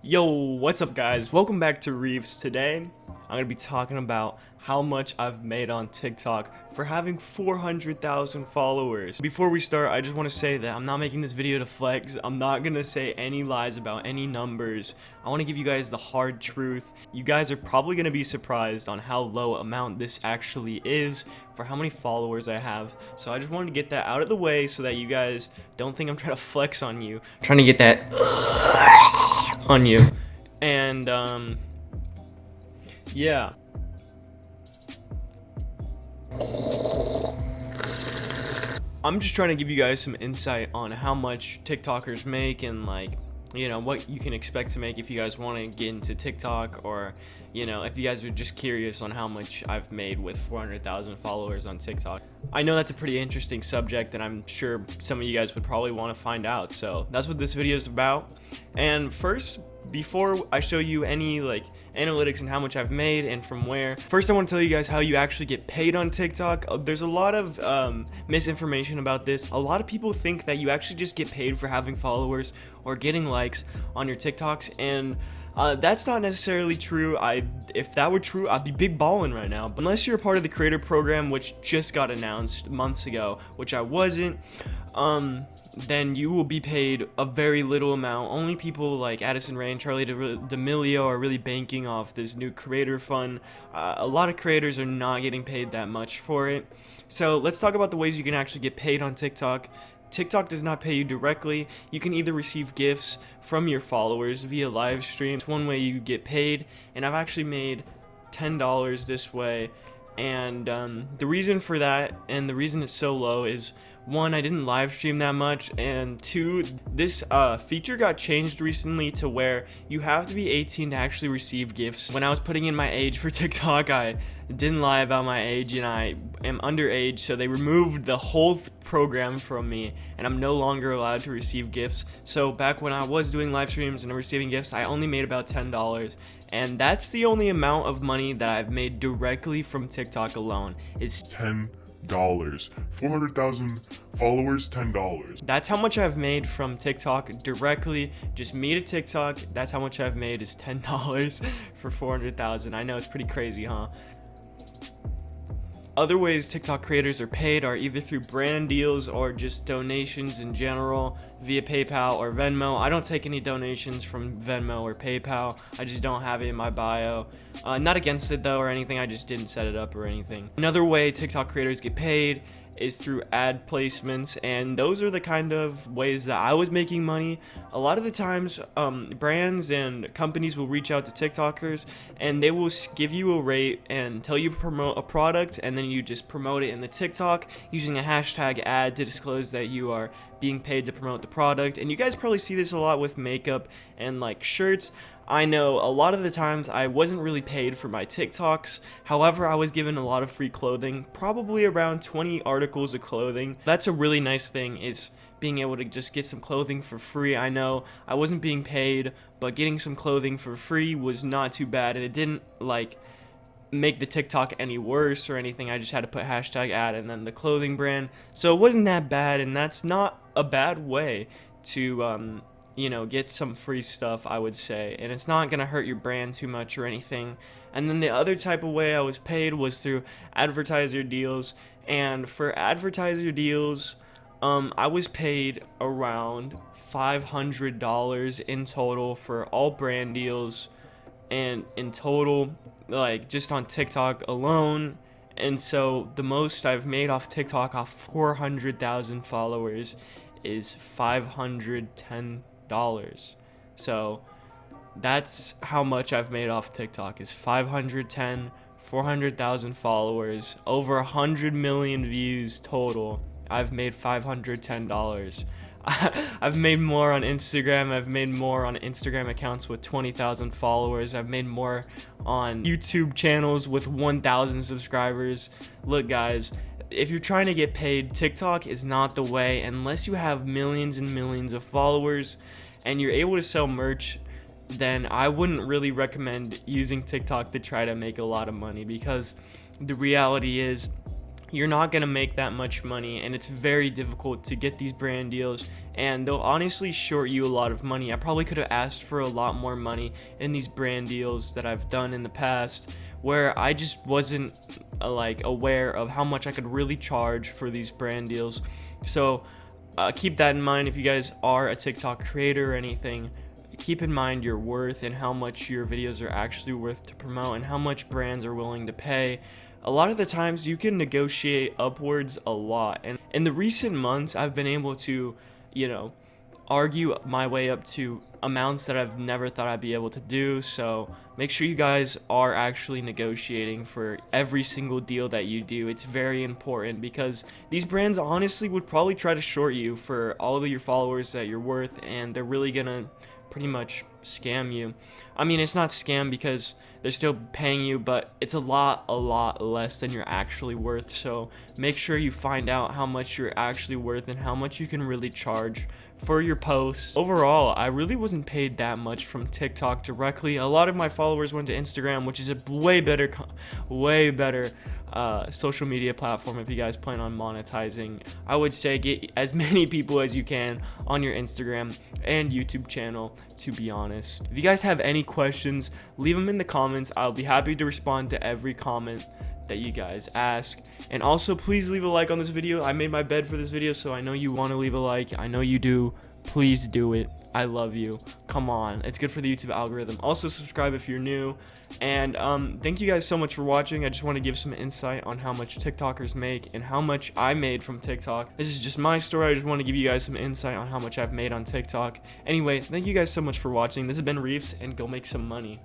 Yo, what's up guys? Welcome back to Reeves. Today, I'm going to be talking about how much I've made on TikTok for having 400,000 followers. Before we start, I just want to say that I'm not making this video to flex. I'm not going to say any lies about any numbers. I want to give you guys the hard truth. You guys are probably going to be surprised on how low amount this actually is for how many followers I have. So I just wanted to get that out of the way so that you guys don't think I'm trying to flex on you. I'm trying to get that on you. And yeah. I'm just trying to give you guys some insight on how much TikTokers make and what you can expect to make if you guys want to get into TikTok, or if you guys are just curious on how much I've made with 400,000 followers on TikTok. I know that's a pretty interesting subject and I'm sure some of you guys would probably want to find out, so that's what this video is about. And first, before I show you any analytics and how much I've made and from where, first I want to tell you guys how you actually get paid on TikTok. There's a lot of misinformation about this. A lot of people think that you actually just get paid for having followers or getting likes on your TikToks, and that's not necessarily true. If that were true, I'd be big ballin' right now. But unless you're a part of the creator program, which just got announced months ago, which I wasn't, then you will be paid a very little amount. Only people like Addison Rae and Charlie D'Amelio are really banking off this new creator fund. A lot of creators are not getting paid that much for it. So let's talk about the ways you can actually get paid on TikTok. TikTok does not pay you directly. You can either receive gifts from your followers via live stream. It's one way you get paid, and I've actually made $10 this way. And the reason for that, and the reason it's so low, is one, I didn't live stream that much, and two, this feature got changed recently to where you have to be 18 to actually receive gifts. When I was putting in my age for TikTok, I didn't lie about my age, and I am underage, so they removed the whole program from me, and I'm no longer allowed to receive gifts. So back when I was doing live streams and receiving gifts, I only made about $10. And that's the only amount of money that I've made directly from TikTok alone. It's $10. 400,000 followers, $10. That's how much I've made from TikTok directly. Just me to TikTok, that's how much I've made, is $10 for 400,000. I know, it's pretty crazy, huh? Other ways TikTok creators are paid are either through brand deals or just donations in general via PayPal or Venmo. I don't take any donations from Venmo or PayPal. I just don't have it in my bio. Not against it though or anything, I just didn't set it up or anything. Another way TikTok creators get paid is through ad placements, and those are the kind of ways that I was making money. A lot of the times brands and companies will reach out to TikTokers and they will give you a rate and tell you to promote a product, and then you just promote it in the TikTok using a hashtag ad to disclose that you are being paid to promote the product. And you guys probably see this a lot with makeup and shirts. I know a lot of the times I wasn't really paid for my TikToks. However, I was given a lot of free clothing, probably around 20 articles of clothing. That's a really nice thing, is being able to just get some clothing for free. I know I wasn't being paid, but getting some clothing for free was not too bad, and it didn't make the TikTok any worse or anything. I just had to put hashtag ad and then the clothing brand. So it wasn't that bad, and that's not a bad way to get some free stuff, I would say, and it's not gonna hurt your brand too much or anything. And then the other type of way I was paid was through advertiser deals, and for advertiser deals, I was paid around $500 in total for all brand deals, and in total, just on TikTok alone. And so the most I've made off TikTok off 400,000 followers is $510. So that's how much I've made off TikTok, is 510, 400,000 followers, over 100 million views total. I've made $510. I've made more on Instagram. I've made more on Instagram accounts with 20,000 followers. I've made more on YouTube channels with 1,000 subscribers. Look guys, if you're trying to get paid, TikTok is not the way unless you have millions and millions of followers and you're able to sell merch. Then I wouldn't really recommend using TikTok to try to make a lot of money, because the reality is you're not going to make that much money, and it's very difficult to get these brand deals, and they'll honestly short you a lot of money. I probably could have asked for a lot more money in these brand deals that I've done in the past, where I just wasn't like aware of how much I could really charge for these brand deals. So keep that in mind. If you guys are a TikTok creator or anything, keep in mind your worth and how much your videos are actually worth to promote and how much brands are willing to pay. A lot of the times you can negotiate upwards a lot, and in the recent months I've been able to, argue my way up to amounts that I've never thought I'd be able to do. So make sure you guys are actually negotiating for every single deal that you do. It's very important, because these brands honestly would probably try to short you for all of your followers that you're worth, and they're really gonna pretty much scam you. I mean, it's not scam because they're still paying you, but it's a lot less than you're actually worth. So make sure you find out how much you're actually worth and how much you can really charge for your posts. Overall, I really wasn't paid that much from TikTok directly. A lot of my followers went to Instagram, which is a way better social media platform if you guys plan on monetizing. I would say get as many people as you can on your Instagram and YouTube channel, to be honest. If you guys have any questions, leave them in the comments. I'll be happy to respond to every comment that you guys ask. And also, please leave a like on this video. I made my bed for this video, so I know you want to leave a like. I know you do. Please do it. I love you. Come on, it's good for the YouTube algorithm. Also, subscribe if you're new. And thank you guys so much for watching. I just want to give some insight on how much TikTokers make and how much I made from TikTok. This is just my story. I just want to give you guys some insight on how much I've made on TikTok. Anyway, thank you guys so much for watching. This has been Reefs, and go make some money.